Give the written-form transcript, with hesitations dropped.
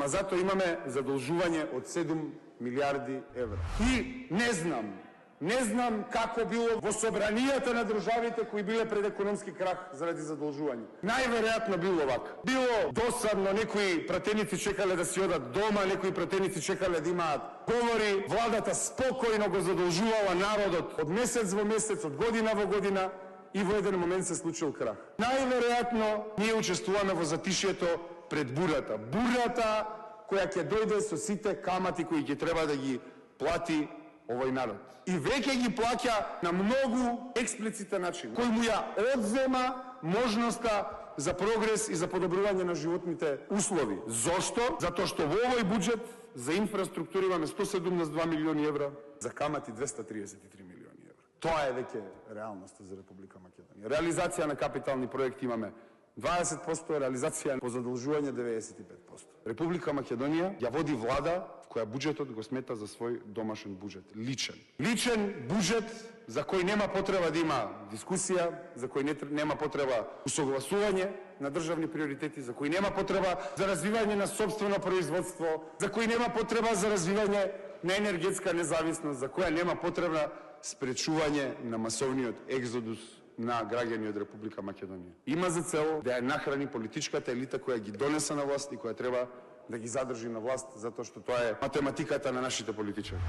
Ма зато имаме задолжување од 7 милиарди евра. И не знам како било во собранијата на државите кои биле пред економски крах заради задолжување. Најверојатно било вака. Било досадно, некои пратеници чекале да си одат дома, некои пратеници чекале да имаат говори, владата спокојно го задолжувала народот од месец во месец, од година во година и во еден момент се случил крах. Најверојатно ние учествуваме во затишјето пред бурата. Бурата која ќе дојде со сите камати кои ќе треба да ги плати овој народ. И веќе ги плаќа на многу експлицитен начин, кој му ја одзема можноста за прогрес и за подобрување на животните услови. Зошто? Затоа што во овој буџет за инфраструктура имаме 172 милиони евра, за камати 233 милиони евра. Тоа е веќе реалноста за Република Македонија. Реализација на капитални проекти имаме 20%, реализација по задолжување 95%. Република Македонија ја води влада која буџетот го смета за свој домашен буџет, личен. Личен буџет за кој нема потреба да има дискусија, за кој нема потреба усогласување на државни приоритети, за кој нема потреба за развивање на сопствено производство, за кој нема потреба за развивање на енергетска независност, за која нема потреба спречување на масовниот екзодус на граѓани од Република Македонија. Има за цел да ја нахрани политичката елита која ги донесе на власт и која треба да ги задржи на власт, затоа што тоа е математиката на нашите политичари.